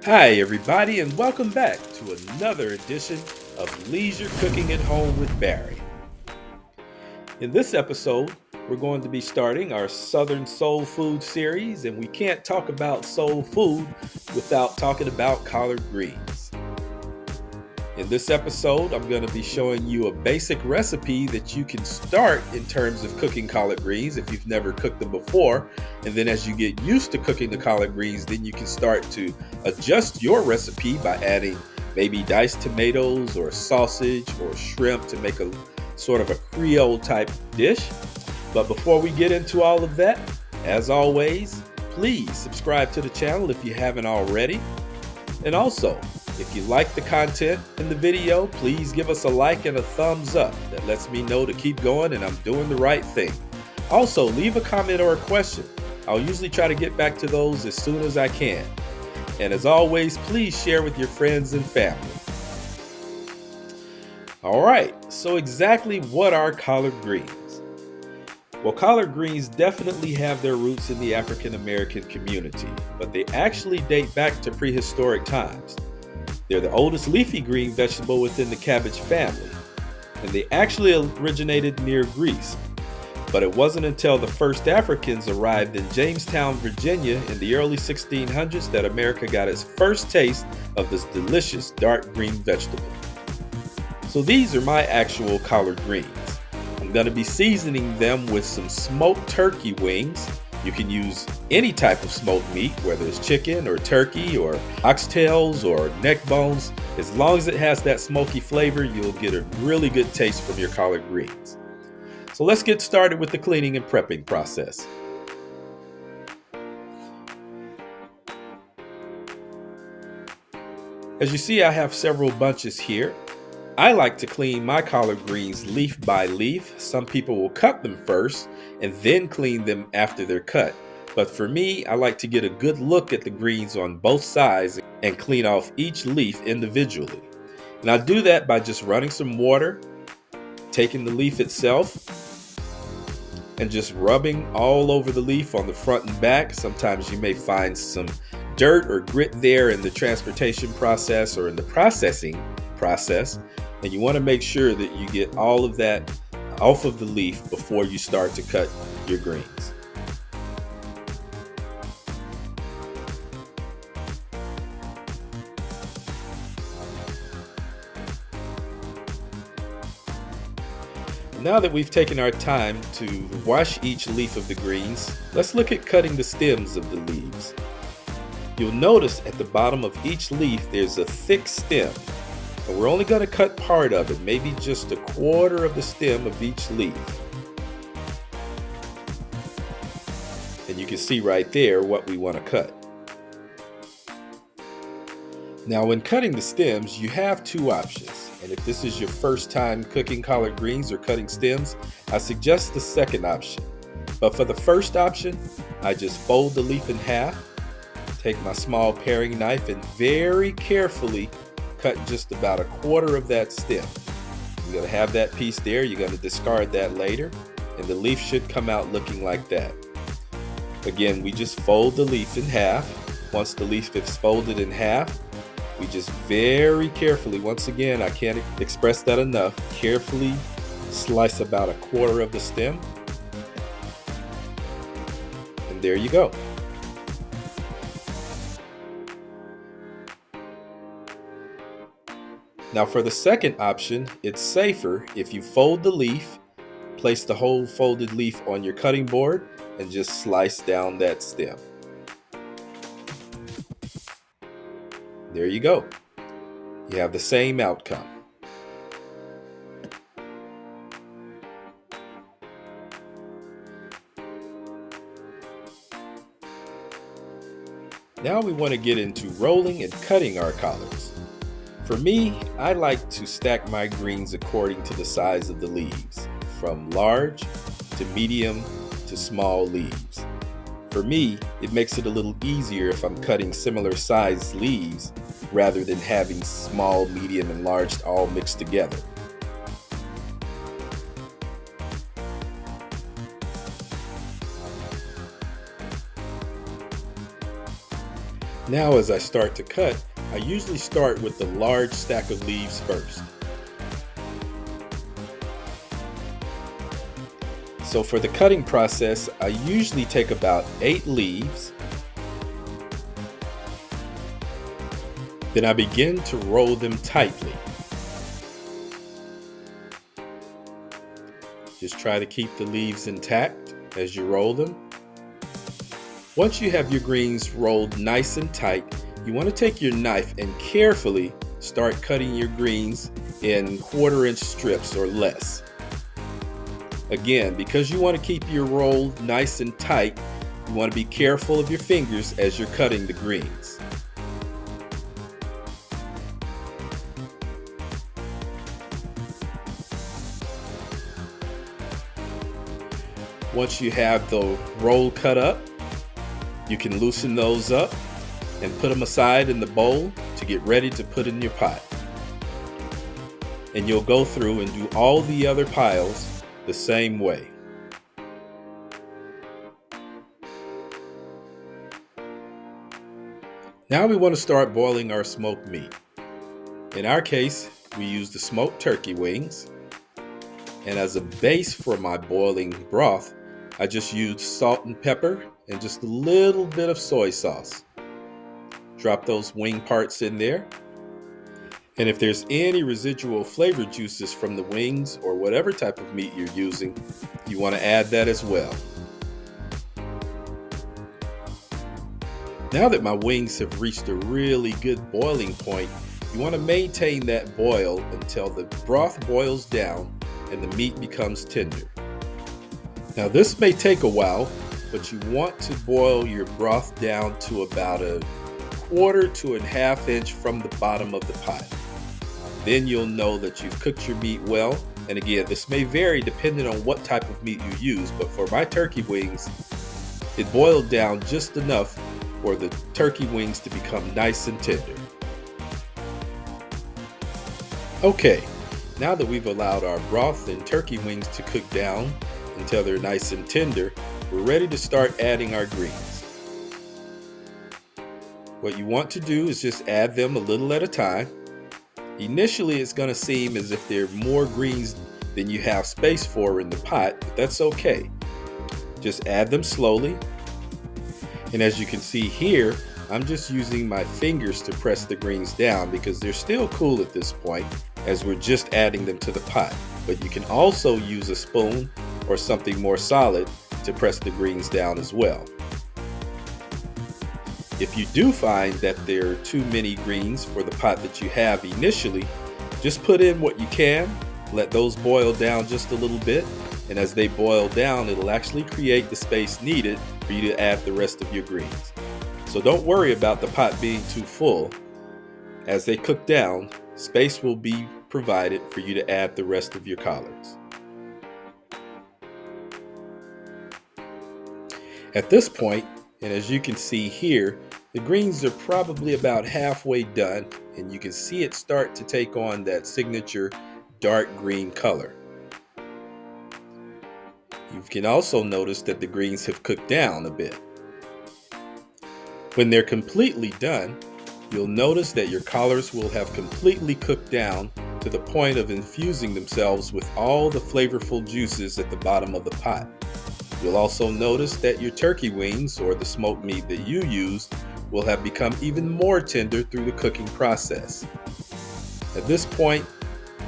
Hi, everybody, and welcome back to another edition of Leisure Cooking at Home with Barry. In this episode, we're going to be starting our Southern Soul Food series, and we can't talk about soul food without talking about collard greens. In this episode, I'm going to be showing you a basic recipe that you can start in terms of cooking collard greens if you've never cooked them before. And then as you get used to cooking the collard greens, then you can start to adjust your recipe by adding maybe diced tomatoes or sausage or shrimp to make a sort of a Creole type dish. But before we get into all of that, as always, please subscribe to the channel if you haven't already. And also, if you like the content in the video, please give us a like and a thumbs up. That lets me know to keep going and I'm doing the right thing. Also, leave a comment or a question. I'll usually try to get back to those as soon as I can. And as always, please share with your friends and family. All right, so exactly what are collard greens? Well, collard greens definitely have their roots in the African American community, but they actually date back to prehistoric times. They're the oldest leafy green vegetable within the cabbage family, and they actually originated near Greece. But it wasn't until the first Africans arrived in Jamestown, Virginia in the early 1600s that America got its first taste of this delicious dark green vegetable. So these are my actual collard greens. I'm going to be seasoning them with some smoked turkey wings. You can use any type of smoked meat, whether it's chicken or turkey or oxtails or neck bones. As long as it has that smoky flavor, you'll get a really good taste from your collard greens. So let's get started with the cleaning and prepping process. As you see, I have several bunches here. I like to clean my collard greens leaf by leaf. Some people will cut them first and then clean them after they're cut. But for me, I like to get a good look at the greens on both sides and clean off each leaf individually. And I do that by just running some water, taking the leaf itself, and just rubbing all over the leaf on the front and back. Sometimes you may find some dirt or grit there in the transportation process or in the processing process. And you want to make sure that you get all of that off of the leaf before you start to cut your greens. Now that we've taken our time to wash each leaf of the greens, let's look at cutting the stems of the leaves. You'll notice at the bottom of each leaf there's a thick stem. And we're only going to cut part of it, maybe just a quarter of the stem of each leaf. And you can see right there what we want to cut. Now when cutting the stems, you have two options. And if this is your first time cooking collard greens or cutting stems, I suggest the second option. But for the first option, I just fold the leaf in half, take my small paring knife and very carefully cut just about a quarter of that stem. You're going to have that piece there. You're going to discard that later, and the leaf should come out looking like that. Again, we just fold the leaf in half. Once the leaf is folded in half, we just very carefully, once again, I can't express that enough, carefully slice about a quarter of the stem. And there you go. Now for the second option, it's safer if you fold the leaf, place the whole folded leaf on your cutting board, and just slice down that stem. There you go. You have the same outcome. Now we want to get into rolling and cutting our collards. For me, I like to stack my greens according to the size of the leaves, from large to medium to small leaves. For me, it makes it a little easier if I'm cutting similar sized leaves rather than having small, medium, and large all mixed together. Now as I start to cut, I usually start with the large stack of leaves first. So for the cutting process, I usually take about 8 leaves. Then I begin to roll them tightly. Just try to keep the leaves intact as you roll them. Once you have your greens rolled nice and tight, you want to take your knife and carefully start cutting your greens in 1/4 inch strips or less. Again, because you want to keep your roll nice and tight, you want to be careful of your fingers as you're cutting the greens. Once you have the roll cut up, you can loosen those up and put them aside in the bowl to get ready to put in your pot. And you'll go through and do all the other piles the same way. Now we want to start boiling our smoked meat. In our case, we use the smoked turkey wings. And as a base for my boiling broth, I just used salt and pepper and just a little bit of soy sauce. Drop those wing parts in there. And if there's any residual flavor juices from the wings or whatever type of meat you're using, you want to add that as well. Now that my wings have reached a really good boiling point, you want to maintain that boil until the broth boils down and the meat becomes tender. Now this may take a while, but you want to boil your broth down to about 1/4 to 1/2 inch from the bottom of the pot. Then you'll know that you've cooked your meat well. And again, this may vary depending on what type of meat you use, but for my turkey wings, it boiled down just enough for the turkey wings to become nice and tender. Okay, now that we've allowed our broth and turkey wings to cook down until they're nice and tender, we're ready to start adding our greens. What you want to do is just add them a little at a time. Initially, it's going to seem as if there are more greens than you have space for in the pot, but that's okay. Just add them slowly. And as you can see here, I'm just using my fingers to press the greens down because they're still cool at this point as we're just adding them to the pot. But you can also use a spoon or something more solid to press the greens down as well. If you do find that there are too many greens for the pot that you have initially, just put in what you can, let those boil down just a little bit, and as they boil down, it'll actually create the space needed for you to add the rest of your greens. So don't worry about the pot being too full. As they cook down, space will be provided for you to add the rest of your collards. At this point, and as you can see here, the greens are probably about halfway done, and you can see it start to take on that signature dark green color. You can also notice that the greens have cooked down a bit. When they're completely done, you'll notice that your collards will have completely cooked down to the point of infusing themselves with all the flavorful juices at the bottom of the pot. You'll also notice that your turkey wings, or the smoked meat that you used, will have become even more tender through the cooking process. At this point,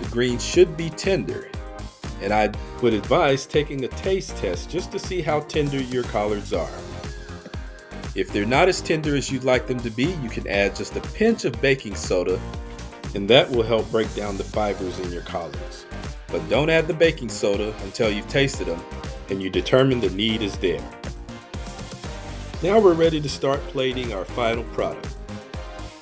the greens should be tender, and I would advise taking a taste test just to see how tender your collards are. If they're not as tender as you'd like them to be, you can add just a pinch of baking soda, and that will help break down the fibers in your collards. But don't add the baking soda until you've tasted them and you determine the need is there. Now we're ready to start plating our final product.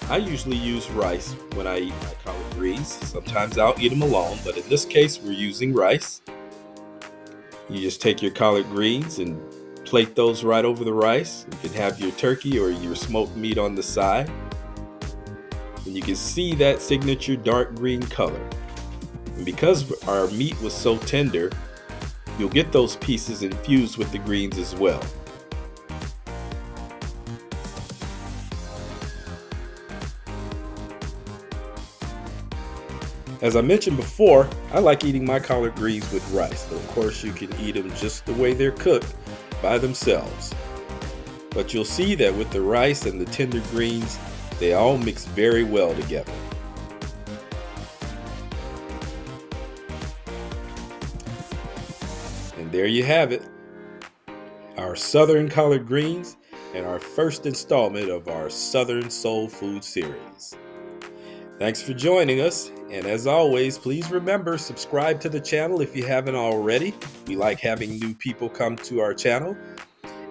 I usually use rice when I eat my collard greens. Sometimes I'll eat them alone, but in this case we're using rice. You just take your collard greens and plate those right over the rice. You can have your turkey or your smoked meat on the side. And you can see that signature dark green color. And because our meat was so tender, you'll get those pieces infused with the greens as well. As I mentioned before, I like eating my collard greens with rice, but of course you can eat them just the way they're cooked by themselves. But you'll see that with the rice and the tender greens, they all mix very well together. And there you have it, our Southern collard greens and our first installment of our Southern Soul Food series. Thanks for joining us, and as always, please remember, subscribe to the channel if you haven't already. We like having new people come to our channel.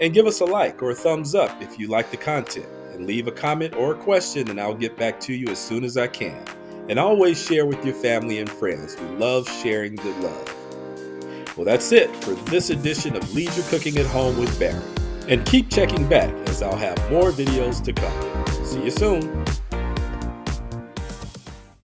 And give us a like or a thumbs up if you like the content, and leave a comment or a question and I'll get back to you as soon as I can. And always share with your family and friends. We love sharing the love. Well, that's it for this edition of Leisure Cooking at Home with Barry. And keep checking back as I'll have more videos to come. See you soon.